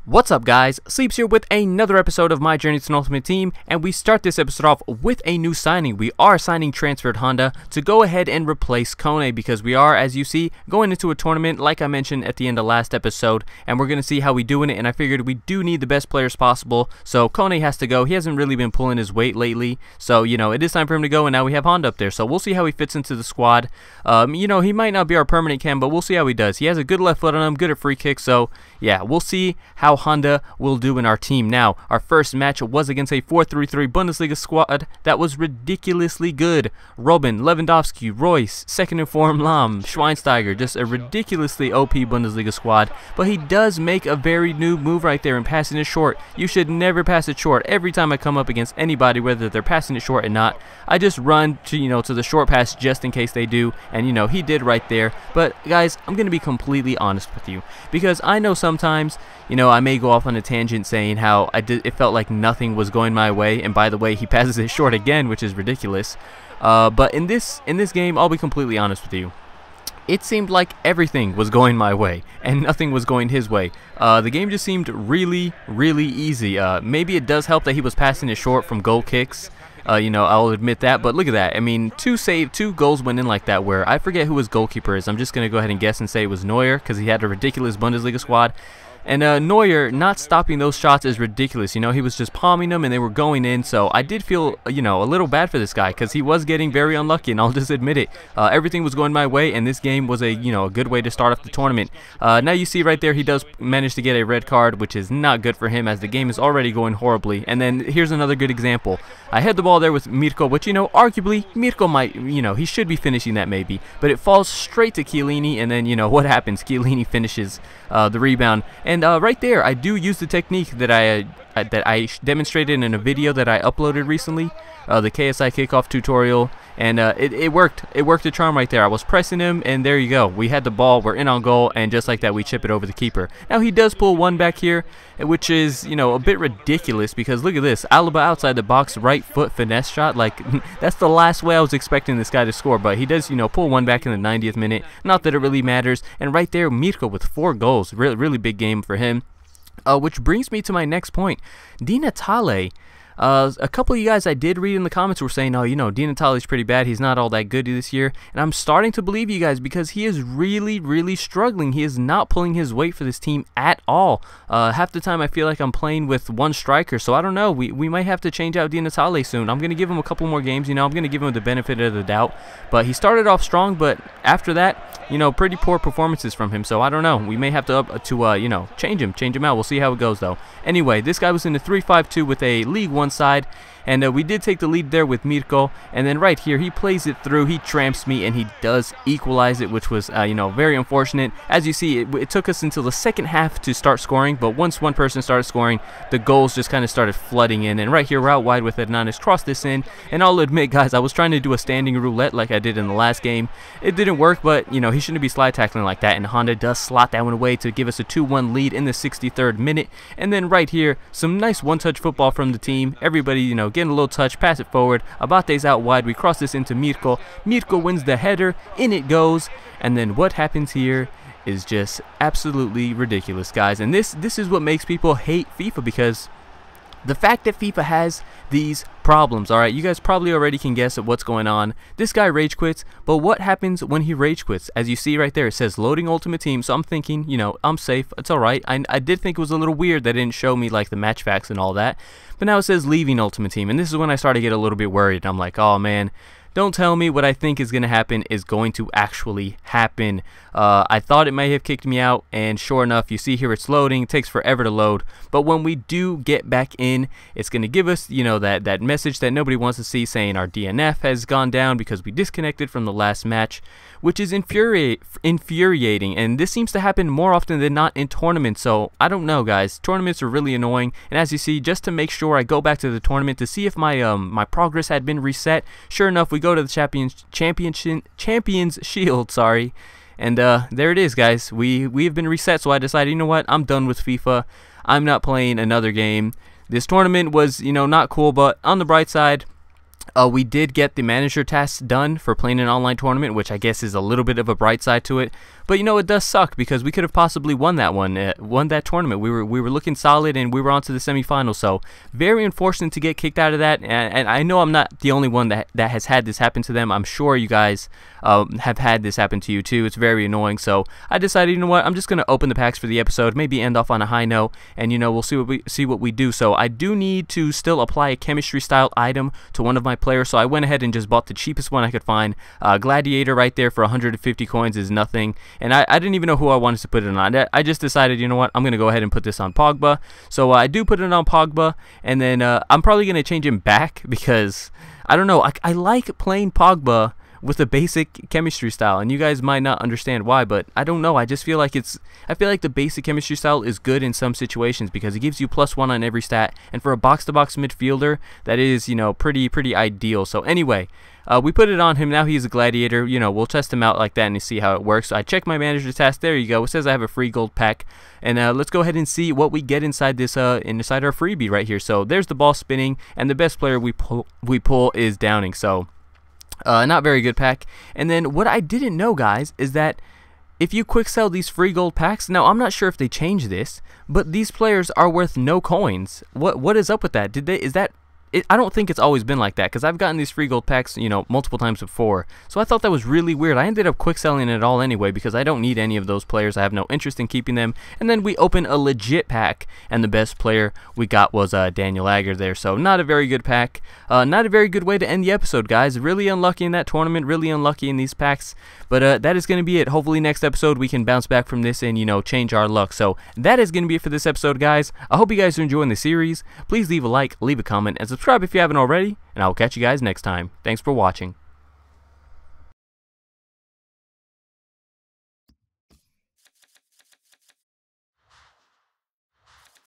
What's up guys, Sleepz here with another episode of my journey to an Ultimate Team, and we start this episode off with a new signing. We are signing transferred Honda to go ahead and replace Kone, because we are, as you see, going into a tournament like I mentioned at the end of last episode, and we're going to see how we do in it, and I figured we do need the best players possible, so Kone has to go. He hasn't really been pulling his weight lately, so you know, it is time for him to go, and now we have Honda up there, so we'll see how he fits into the squad. You know, he might not be our permanent cam, but we'll see how he does. He has a good left foot on him, good at free kicks, so yeah, we'll see how Honda will do in our team. Now, our first match was against a 4-3-3 Bundesliga squad that was ridiculously good. Robin, Lewandowski, Royce, second in form Lahm, Schweinsteiger, just a ridiculously OP Bundesliga squad. But he does make a very new move right there in passing it short. You should never pass it short. Every time I come up against anybody, whether they're passing it short or not, I just run to, to the short pass just in case they do, and he did right there. But guys, I'm going to be completely honest with you, because I know sometimes, I may go off on a tangent saying how it felt like nothing was going my way, and by the way, he passes it short again, which is ridiculous. But in this game, I'll be completely honest with you. It seemed like everything was going my way and nothing was going his way. The game just seemed really, really easy. Maybe it does help that he was passing it short from goal kicks. I'll admit that, but look at that. I mean, two goals went in like that, where I forget who his goalkeeper is. I'm just going to go ahead and guess and say it was Neuer, because he had a ridiculous Bundesliga squad. And Neuer not stopping those shots is ridiculous. He was just palming them and they were going in. So I did feel, a little bad for this guy, because he was getting very unlucky, and I'll just admit it. Everything was going my way, and this game was a good way to start off the tournament. Now you see right there, he does manage to get a red card, which is not good for him, as the game is already going horribly. And then here's another good example. I had the ball there with Mirko, which, arguably Mirko might, he should be finishing that maybe, but it falls straight to Chiellini, and then, what happens? Chiellini finishes the rebound. And right there, I do use the technique that I demonstrated in a video that I uploaded recently, the KSI kickoff tutorial, and it worked. It worked a charm right there. I was pressing him, and there you go. We had the ball, we're in on goal, and just like that, we chip it over the keeper. Now he does pull one back here, which is a bit ridiculous, because look at this, Alaba outside the box, right foot finesse shot. Like, that's the last way I was expecting this guy to score, but he does pull one back in the 90th minute. Not that it really matters. And right there, Mirko with 4 goals, really big game for him. Which brings me to my next point. Di Natale. A couple of you guys I did read in the comments were saying, oh, Di Natale's pretty bad. He's not all that good this year. And I'm starting to believe you guys, because he is really struggling. He is not pulling his weight for this team at all. Half the time I feel like I'm playing with one striker. So I don't know. We might have to change out Di Natale soon. I'm going to give him a couple more games. I'm going to give him the benefit of the doubt. But he started off strong, but after that, pretty poor performances from him. So I don't know. We may have to change him out. We'll see how it goes though. Anyway, this guy was in the 3-5-2 with a League 1 side, and we did take the lead there with Mirko. And then right here, he plays it through, he tramps me, and he does equalize it, which was very unfortunate. As you see, it took us until the second half to start scoring, but once one person started scoring, the goals just kind of started flooding in. And right here, we're out wide with Hernandez, cross this in, and I'll admit, guys, I was trying to do a standing roulette like I did in the last game. It didn't work, but he shouldn't be slide tackling like that, and Honda does slot that one away to give us a 2-1 lead in the 63rd minute. And then right here, some nice one-touch football from the team. Everybody, getting a little touch, pass it forward. Abate's out wide. We cross this into Mirko. Mirko wins the header. In it goes. And then what happens here is just absolutely ridiculous, guys. And this is what makes people hate FIFA, because the fact that FIFA has these problems, alright, you guys probably already can guess at what's going on. This guy rage quits, but what happens when he rage quits? As you see right there, it says loading Ultimate Team, so I'm thinking, I'm safe, it's alright. I did think it was a little weird that it didn't show me like the match facts and all that, but now it says leaving Ultimate Team, and this is when I started to get a little bit worried. I'm like, oh man, don't tell me what I think is going to happen is going to actually happen. I thought it may have kicked me out, and sure enough, you see here it's loading. It takes forever to load. But when we do get back in, it's going to give us, that message that nobody wants to see, saying our DNF has gone down because we disconnected from the last match, which is infuriating. And this seems to happen more often than not in tournaments. So I don't know, guys. Tournaments are really annoying. And as you see, just to make sure, I go back to the tournament to see if my my progress had been reset. Sure enough, we go to the Champions Shield, sorry. And there it is, guys. We have been reset, so I decided, you know what? I'm done with FIFA. I'm not playing another game. This tournament was, not cool, but on the bright side, We did get the manager tasks done for playing an online tournament, which I guess is a little bit of a bright side to it. But you know, it does suck because we could have possibly won that tournament. We were looking solid, and we were on to the semifinals. So very unfortunate to get kicked out of that. And I know I'm not the only one that has had this happen to them. I'm sure you guys have had this happen to you too. It's very annoying. So I decided, you know what, I'm just gonna open the packs for the episode, maybe end off on a high note, and you know, we'll see what we do. So I do need to still apply a chemistry style item to one of my players. So I went ahead and just bought the cheapest one I could find. Gladiator right there for 150 coins is nothing, and I didn't even know who I wanted to put it on. I just decided, you know what, I'm gonna go ahead and put this on Pogba. So I do put it on Pogba, and then I'm probably gonna change him back because I don't know, I like playing Pogba with a basic chemistry style, and you guys might not understand why, but I don't know, I just feel like the basic chemistry style is good in some situations because it gives you +1 on every stat, and for a box-to-box midfielder, that is, you know, pretty ideal. So anyway, we put it on him. Now he's a gladiator. You know, we'll test him out like that and see how it works. So I check my manager task. There you go. It says I have a free gold pack, and let's go ahead and see what we get inside this inside our freebie right here. So there's the ball spinning, and the best player we pull is Downing. So not very good pack. And then what I didn't know, guys, is that if you quick sell these free gold packs, now I'm not sure if they changed this, but these players are worth no coins. What is up with that? I don't think it's always been like that, because I've gotten these free gold packs, you know, multiple times before. So I thought that was really weird. I ended up quick selling it all anyway because I don't need any of those players. I have no interest in keeping them. And then we open a legit pack, and the best player we got was Daniel Agger there. So not a very good pack. Not a very good way to end the episode, guys. Really unlucky in that tournament. Really unlucky in these packs. But that is going to be it. Hopefully next episode we can bounce back from this and, you know, change our luck. So that is going to be it for this episode, guys. I hope you guys are enjoying the series. Please leave a like, leave a comment, and subscribe if you haven't already, and I will catch you guys next time. Thanks for watching.